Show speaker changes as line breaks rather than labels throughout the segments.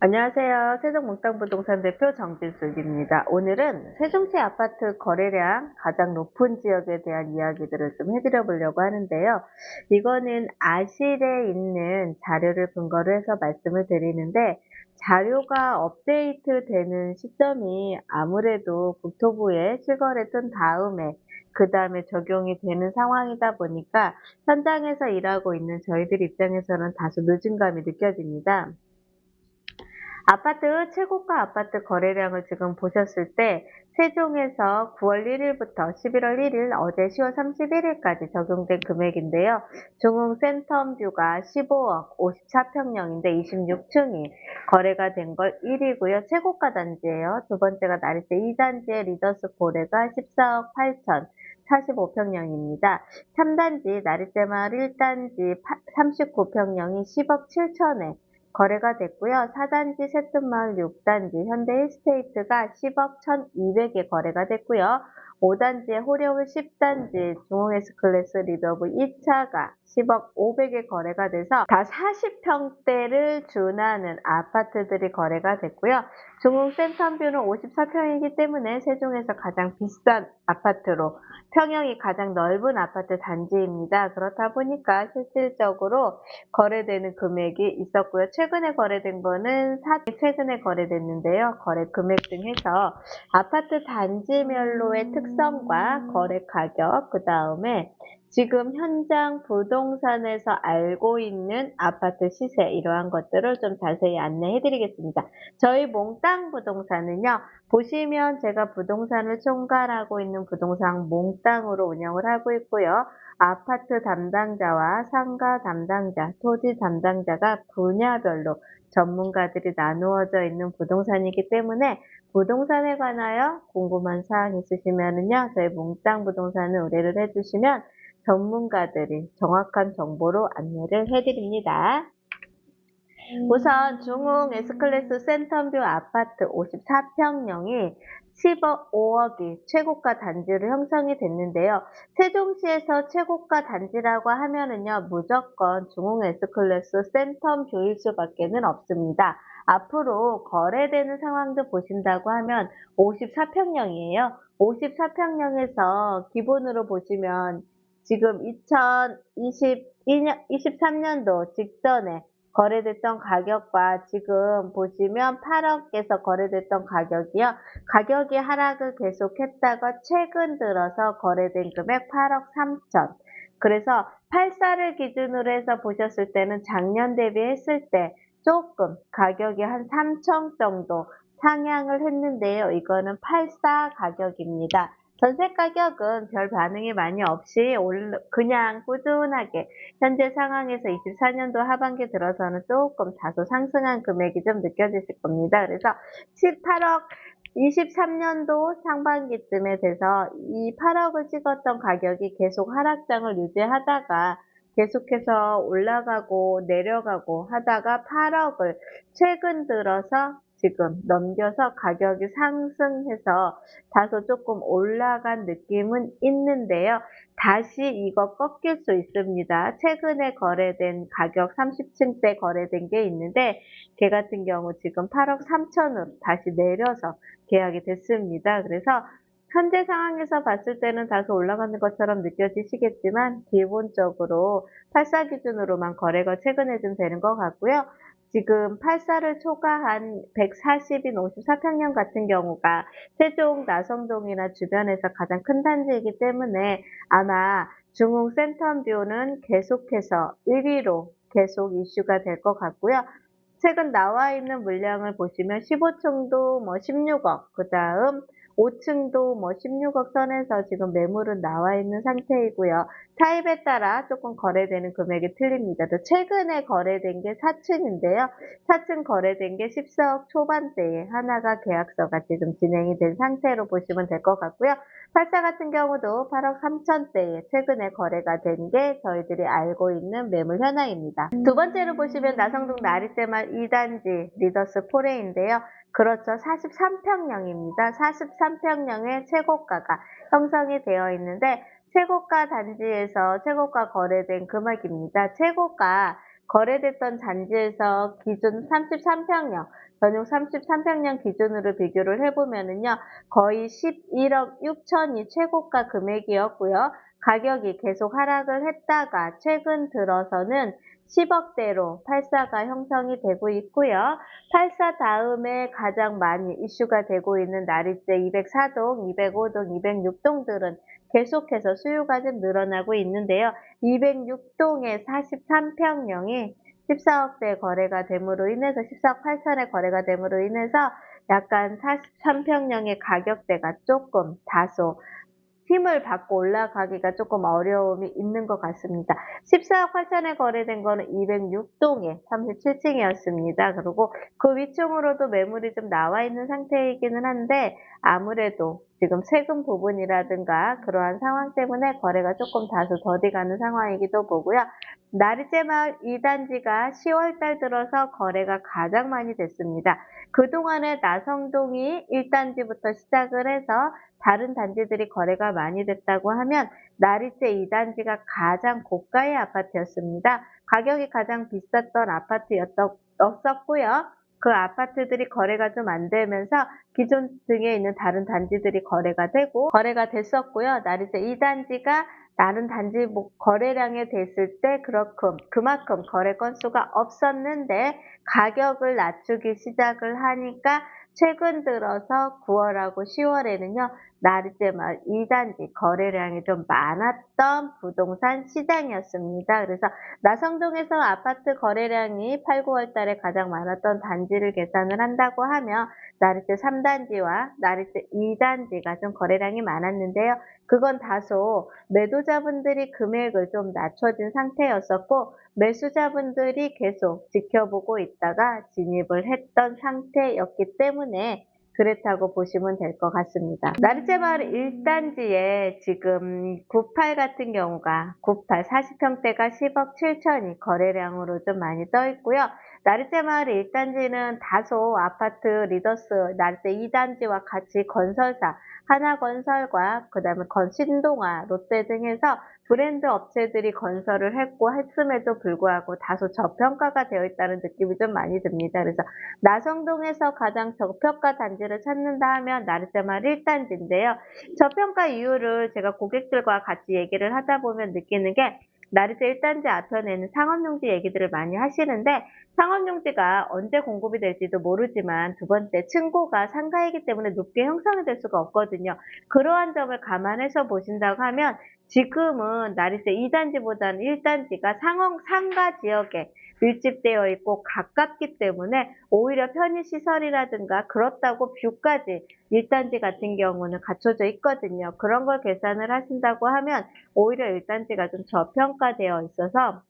안녕하세요. 세종몽땅부동산 대표 정진숙입니다. 오늘은 세종시 아파트 거래량 가장 높은 지역에 대한 이야기들을 좀 해드려 보려고 하는데요. 이거는 아실에 있는 자료를 근거로 해서 말씀을 드리는데, 자료가 업데이트 되는 시점이 아무래도 국토부에 실거래 뜬 다음에 그 다음에 적용이 되는 상황이다 보니까 현장에서 일하고 있는 저희들 입장에서는 다소 늦은 감이 느껴집니다. 아파트 최고가 아파트 거래량을 지금 보셨을 때 세종에서 9월 1일부터 11월 1일 어제 10월 31일까지 적용된 금액인데요. 중흥 센텀뷰가 15억 54평형인데 26층이 거래가 된 걸 1위고요. 최고가 단지예요. 두 번째가 나리세 2단지의 리더스 고래가 14억 8천 45평형입니다. 3단지 나리세마을 1단지 39평형이 10억 7천에 거래가 됐고요. 4단지 세튼마을 6단지 현대힐스테이트가 10억 1200에 거래가 됐고요. 5단지의 호려울 10단지 중흥에스클래스 리더브 2차가 10억 500에 거래가 돼서 다 40평대를 준하는 아파트들이 거래가 됐고요. 중흥 센텀뷰는 54평이기 때문에 세종에서 가장 비싼 아파트로 평형이 가장 넓은 아파트 단지입니다. 그렇다 보니까 실질적으로 거래되는 금액이 있었고요. 최근에 거래된 거는 최근에 거래됐는데요. 거래 금액 등 해서 아파트 단지별로의 특성과 거래 가격, 그 다음에 지금 현장 부동산에서 알고 있는 아파트 시세 이러한 것들을 좀 자세히 안내해 드리겠습니다. 저희 몽땅 부동산은요. 보시면 제가 부동산을 총괄하고 있는 부동산 몽땅으로 운영을 하고 있고요. 아파트 담당자와 상가 담당자, 토지 담당자가 분야별로 전문가들이 나누어져 있는 부동산이기 때문에 부동산에 관하여 궁금한 사항 있으시면은요, 저희 몽땅 부동산을 의뢰를 해주시면 전문가들이 정확한 정보로 안내를 해드립니다. 우선 중흥 S클래스 센텀뷰 아파트 54평형이 10억 5억이 최고가 단지로 형성이 됐는데요. 세종시에서 최고가 단지라고 하면은요, 무조건 중흥 S클래스 센텀뷰일 수밖에는 없습니다. 앞으로 거래되는 상황도 보신다고 하면 54평형이에요. 54평형에서 기본으로 보시면 지금 2023년도 직전에 거래됐던 가격과 지금 보시면 8억에서 거래됐던 가격이요. 가격이 하락을 계속했다가 최근 들어서 거래된 금액 8억 3천. 그래서 84를 기준으로 해서 보셨을 때는 작년 대비했을 때 조금 가격이 한 3천 정도 상향을 했는데요. 이거는 84 가격입니다. 전세 가격은 별 반응이 많이 없이 그냥 꾸준하게 현재 상황에서 24년도 하반기 들어서는 조금 다소 상승한 금액이 좀 느껴지실 겁니다. 그래서 18억 23년도 상반기쯤에 돼서 이 8억을 찍었던 가격이 계속 하락장을 유지하다가 계속해서 올라가고 내려가고 하다가 8억을 최근 들어서 지금 넘겨서 가격이 상승해서 다소 조금 올라간 느낌은 있는데요. 다시 이거 꺾일 수 있습니다. 최근에 거래된 가격 30층대 거래된 게 있는데 걔 같은 경우 지금 8억 3천으로 다시 내려서 계약이 됐습니다. 그래서 현재 상황에서 봤을 때는 다소 올라가는 것처럼 느껴지시겠지만 기본적으로 84 기준으로만 거래가 최근에 좀 되는 것 같고요. 지금 84를 초과한 140인 54평형 같은 경우가 세종 나성동이나 주변에서 가장 큰 단지이기 때문에 아마 중흥 센텀뷰는 계속해서 1위로 계속 이슈가 될 것 같고요. 최근 나와 있는 물량을 보시면 15층도 뭐 16억, 그 다음 5층도 뭐 16억 선에서 지금 매물은 나와 있는 상태이고요. 타입에 따라 조금 거래되는 금액이 틀립니다. 또 최근에 거래된 게 4층인데요. 4층 거래된 게 14억 초반대에 하나가 계약서가 지금 진행이 된 상태로 보시면 될 것 같고요. 84 같은 경우도 8억 3천대에 최근에 거래가 된 게 저희들이 알고 있는 매물 현황입니다. 두 번째로 보시면 나성동 나리세마을 2단지 리더스 포레인데요. 그렇죠. 43평형입니다. 43평형의 최고가가 형성이 되어 있는데 최고가 단지에서 최고가 거래된 금액입니다. 최고가 거래됐던 단지에서 기준 33평형, 전용 33평형 기준으로 비교를 해보면은요, 거의 11억 6천이 최고가 금액이었고요. 가격이 계속 하락을 했다가 최근 들어서는 10억대로 8사가 형성이 되고 있고요. 8사 다음에 가장 많이 이슈가 되고 있는 나리째 204동, 205동, 206동들은 계속해서 수요가 좀 늘어나고 있는데요. 206동의 43평형이 14억대 거래가 됨으로 인해서 14억 8천에 거래가 됨으로 인해서 약간 43평형의 가격대가 조금 다소 힘을 받고 올라가기가 조금 어려움이 있는 것 같습니다. 14억 8천에 거래된 거는 206동에 37층이었습니다. 그리고 그 위층으로도 매물이 좀 나와 있는 상태이기는 한데 아무래도 지금 세금 부분이라든가 그러한 상황 때문에 거래가 조금 다소 더디 가는 상황이기도 보고요. 나리째마을 2단지가 10월달 들어서 거래가 가장 많이 됐습니다. 그동안에 나성동이 1단지부터 시작을 해서 다른 단지들이 거래가 많이 됐다고 하면 나리째 2단지가 가장 고가의 아파트였습니다. 가격이 가장 비쌌던 아파트였었고요. 그 아파트들이 거래가 좀 안 되면서 기존 등에 있는 다른 단지들이 거래가 되고 거래가 됐었고요. 나리째 2단지가 다른 단지 거래량에 됐을 때 그만큼 거래 건수가 없었는데 가격을 낮추기 시작을 하니까 최근 들어서 9월하고 10월에는요. 나리째마을 2단지 거래량이 좀 많았던 부동산 시장이었습니다. 그래서 나성동에서 아파트 거래량이 8, 9월 달에 가장 많았던 단지를 계산을 한다고 하면 나리째 3단지와 나리째 2단지가 좀 거래량이 많았는데요. 그건 다소 매도자분들이 금액을 좀 낮춰진 상태였었고 매수자분들이 계속 지켜보고 있다가 진입을 했던 상태였기 때문에 그렇다고 보시면 될 것 같습니다. 나리째마을 1단지에 지금 98 같은 경우가 98 40평대가 10억 7천이 거래량으로 좀 많이 떠 있고요. 나리째마을 1단지는 다소 아파트 리더스 나리째 2단지와 같이 건설사 하나건설과 그다음에 신동아, 롯데 등에서 브랜드 업체들이 건설을 했음에도 불구하고 다소 저평가가 되어 있다는 느낌이 좀 많이 듭니다. 그래서 나성동에서 가장 저평가 단지를 찾는다 하면 나리째마을 1단지인데요. 저평가 이유를 제가 고객들과 같이 얘기를 하다 보면 느끼는 게 나리째 1단지 앞편에는 상업용지 얘기들을 많이 하시는데 상업용지가 언제 공급이 될지도 모르지만 두 번째 층고가 상가이기 때문에 높게 형성이 될 수가 없거든요. 그러한 점을 감안해서 보신다고 하면 지금은 나리째 2단지보다는 1단지가 상가 지역에 밀집되어 있고 가깝기 때문에 오히려 편의시설이라든가 그렇다고 뷰까지 1단지 같은 경우는 갖춰져 있거든요. 그런 걸 계산을 하신다고 하면 오히려 1단지가 좀 저평가되어 있어서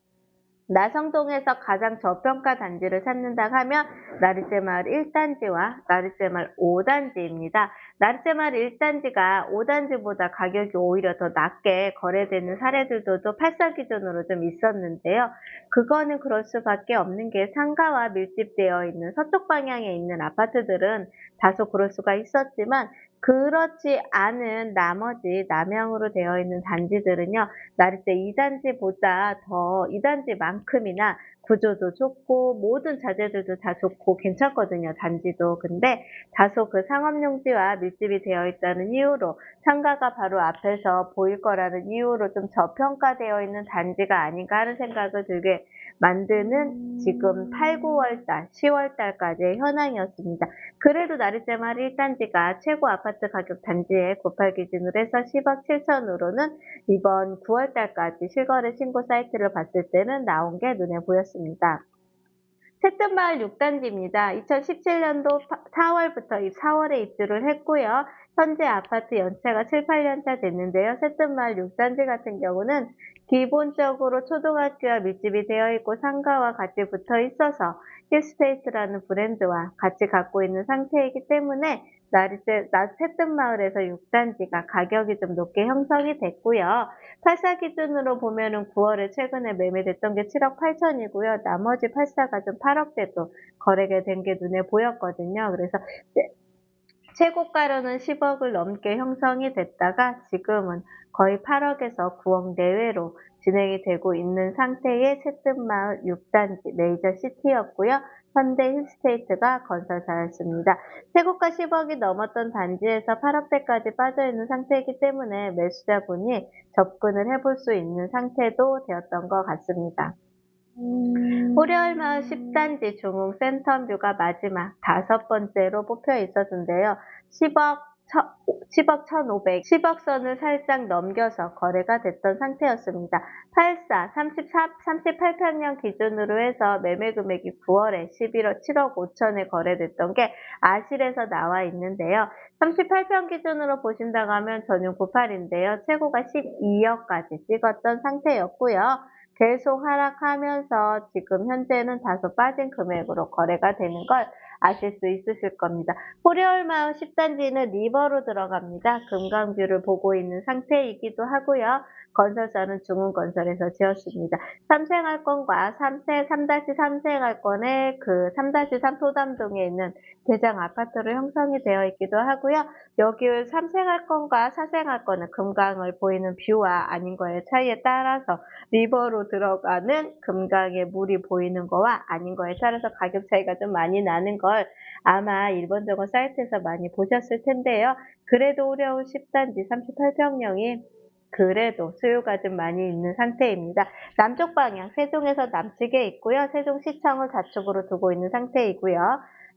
나성동에서 가장 저평가 단지를 찾는다 하면 나리째마을 1단지와 나리째마을 5단지입니다. 나리째마을 1단지가 5단지보다 가격이 오히려 더 낮게 거래되는 사례들도 또 8사 기준으로 좀 있었는데요. 그거는 그럴 수밖에 없는 게 상가와 밀집되어 있는 서쪽 방향에 있는 아파트들은 다소 그럴 수가 있었지만 그렇지 않은 나머지 남향으로 되어 있는 단지들은요. 나리째 2단지보다 더 2단지만큼이나 구조도 좋고 모든 자재들도 다 좋고 괜찮거든요. 단지도. 근데 다소 그 상업용지와 밀집이 되어 있다는 이유로 상가가 바로 앞에서 보일 거라는 이유로 좀 저평가되어 있는 단지가 아닌가 하는 생각을 들게 만드는 지금 8, 9월달, 10월달까지의 현황이었습니다. 그래도 나리째마을 1단지가 최고 아파트 가격 단지의 98 기준으로 해서 10억 7천으로는 이번 9월달까지 실거래 신고 사이트를 봤을 때는 나온 게 눈에 보였습니다. 새뜸마을 6단지입니다. 2017년도 4월부터 4월에 입주를 했고요. 현재 아파트 연체가 7, 8년차 됐는데요. 새뜸마을 6단지 같은 경우는 기본적으로 초등학교와 밀집이 되어 있고 상가와 같이 붙어 있어서 힐스테이트라는 브랜드와 같이 갖고 있는 상태이기 때문에 새뜸마을에서 6단지가 가격이 좀 높게 형성이 됐고요. 8사 기준으로 보면은 9월에 최근에 매매됐던 게 7억 8천이고요. 나머지 8사가 좀 8억대도 거래가 된 게 눈에 보였거든요. 그래서 최고가로는 10억을 넘게 형성이 됐다가 지금은 거의 8억에서 9억 내외로 진행이 되고 있는 상태의 새뜸마을 6단지 메이저 시티였고요. 현대 힐스테이트가 건설사였습니다. 최고가 10억이 넘었던 단지에서 8억대까지 빠져있는 상태이기 때문에 매수자분이 접근을 해볼 수 있는 상태도 되었던 것 같습니다. 호려울마을 10단지 중흥 센텀뷰가 마지막 5번째로 뽑혀 있었는데요. 10억 1,500, 10억 선을 살짝 넘겨서 거래가 됐던 상태였습니다. 84, 38평형 기준으로 해서 매매 금액이 9월에 11억 7억 5천에 거래됐던 게 아실에서 나와 있는데요. 38평 기준으로 보신다고 하면 전용 98인데요. 최고가 12억까지 찍었던 상태였고요. 계속 하락하면서 지금 현재는 다소 빠진 금액으로 거래가 되는 걸 아실 수 있으실 겁니다. 호려울마을 10단지는 리버로 들어갑니다. 금강뷰를 보고 있는 상태이기도 하고요. 건설사는 중흥건설에서 지었습니다. 3생활권과 3-3생활권의 그 3-3 소담동에 있는 대장 아파트로 형성이 되어 있기도 하고요. 여기 3생활권과 4생활권은 금강을 보이는 뷰와 아닌 거의 차이에 따라서 리버로 들어가는 금강의 물이 보이는 거와 아닌 거에 따라서 가격 차이가 좀 많이 나는 걸 아마 일본적인 사이트에서 많이 보셨을 텐데요. 그래도 호려울 10단지 38평형이 그래도 수요가 좀 많이 있는 상태입니다. 남쪽 방향 세종에서 남측에 있고요. 세종시청을 좌측으로 두고 있는 상태이고요.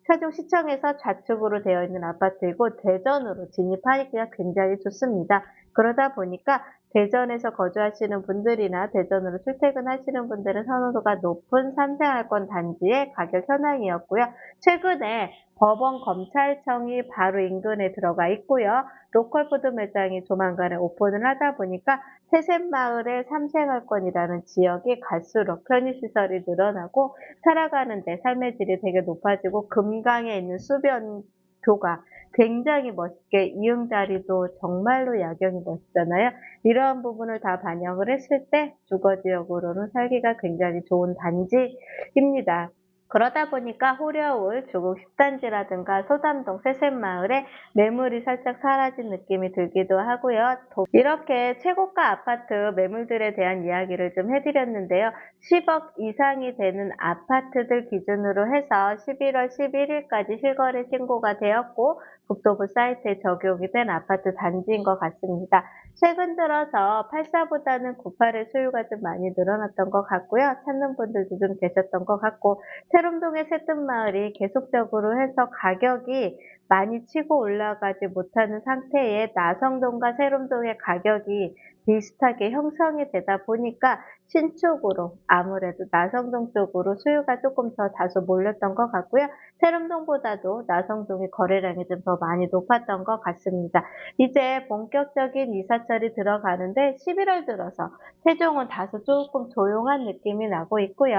세종시청에서 좌측으로 되어 있는 아파트이고 대전으로 진입하기가 굉장히 좋습니다. 그러다 보니까 대전에서 거주하시는 분들이나 대전으로 출퇴근하시는 분들은 선호도가 높은 3생활권 단지의 가격 현황이었고요. 최근에 법원 검찰청이 바로 인근에 들어가 있고요. 로컬푸드 매장이 조만간에 오픈을 하다 보니까 세셋마을의 3생활권이라는 지역이 갈수록 편의시설이 늘어나고 살아가는 데 삶의 질이 되게 높아지고 금강에 있는 수변교가 굉장히 멋있게 이응자리도 정말로 야경이 멋있잖아요. 이러한 부분을 다 반영을 했을 때 주거지역으로는 살기가 굉장히 좋은 단지입니다. 그러다 보니까 호려울 조국 10단지라든가 소담동 세셋마을에 매물이 살짝 사라진 느낌이 들기도 하고요. 이렇게 최고가 아파트 매물들에 대한 이야기를 좀 해드렸는데요. 10억 이상이 되는 아파트들 기준으로 해서 11월 11일까지 실거래 신고가 되었고 국토부 사이트에 적용이 된 아파트 단지인 것 같습니다. 최근 들어서 84보다는 98의 수요가 좀 많이 늘어났던 것 같고요. 찾는 분들도 좀 계셨던 것 같고 세롬동의 새뜸마을이 계속적으로 해서 가격이 많이 치고 올라가지 못하는 상태에 나성동과 세롬동의 가격이 비슷하게 형성이 되다 보니까 신축으로 아무래도 나성동 쪽으로 수요가 조금 더 다소 몰렸던 것 같고요. 세롬동보다도 나성동의 거래량이 좀 더 많이 높았던 것 같습니다. 이제 본격적인 이사철이 들어가는데 11월 들어서 세종은 다소 조금 조용한 느낌이 나고 있고요.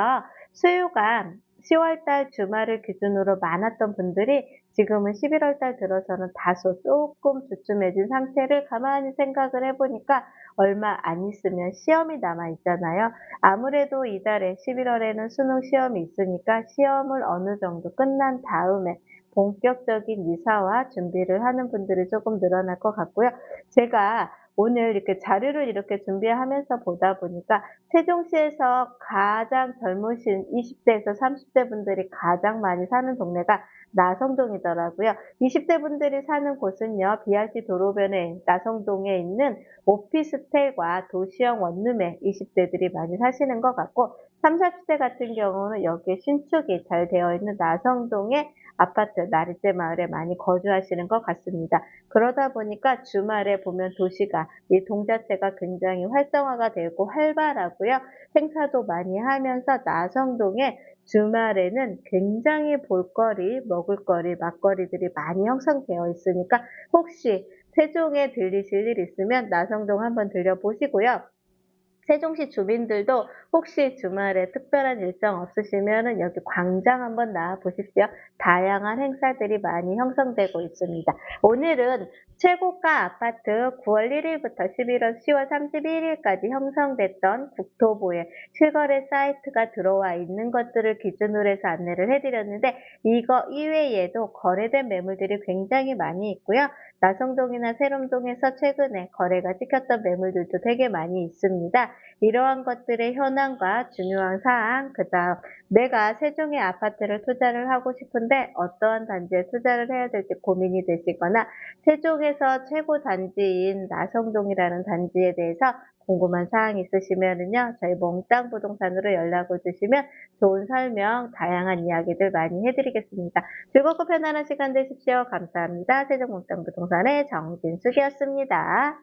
수요가 10월달 주말을 기준으로 많았던 분들이 지금은 11월달 들어서는 다소 조금 주춤해진 상태를 가만히 생각을 해보니까 얼마 안 있으면 시험이 남아 있잖아요. 아무래도 이달에 11월에는 수능 시험이 있으니까 시험을 어느 정도 끝난 다음에 본격적인 이사와 준비를 하는 분들이 조금 늘어날 것 같고요. 제가 오늘 이렇게 자료를 이렇게 준비하면서 보다 보니까 세종시에서 가장 젊으신 20대에서 30대 분들이 가장 많이 사는 동네가 나성동이더라고요. 20대 분들이 사는 곳은요. BRT 도로변에 나성동에 있는 오피스텔과 도시형 원룸에 20대들이 많이 사시는 것 같고 30, 40대 같은 경우는 여기에 신축이 잘 되어 있는 나성동의 아파트 나리째 마을에 많이 거주하시는 것 같습니다. 그러다 보니까 주말에 보면 도시가 이 동 자체가 굉장히 활성화가 되고 활발하고요. 행사도 많이 하면서 나성동에 주말에는 굉장히 볼거리, 먹을거리, 맛거리들이 많이 형성되어 있으니까 혹시 세종에 들리실 일 있으면 나성동 한번 들려보시고요. 세종시 주민들도 혹시 주말에 특별한 일정 없으시면은 여기 광장 한번 나와 보십시오. 다양한 행사들이 많이 형성되고 있습니다. 오늘은 최고가 아파트 9월 1일부터 10월 31일까지 형성됐던 국토부의 실거래 사이트가 들어와 있는 것들을 기준으로 해서 안내를 해드렸는데 이거 이외에도 거래된 매물들이 굉장히 많이 있고요. 나성동이나 세롬동에서 최근에 거래가 찍혔던 매물들도 되게 많이 있습니다. 이러한 것들의 현황과 중요한 사항, 그다음 내가 세종의 아파트를 투자를 하고 싶은데 어떠한 단지에 투자를 해야 될지 고민이 되시거나 세종에서 최고 단지인 나성동이라는 단지에 대해서 궁금한 사항이 있으시면은요, 저희 몽땅 부동산으로 연락을 주시면 좋은 설명, 다양한 이야기들 많이 해드리겠습니다. 즐겁고 편안한 시간 되십시오. 감사합니다. 세종몽땅 부동산의 정진숙이었습니다.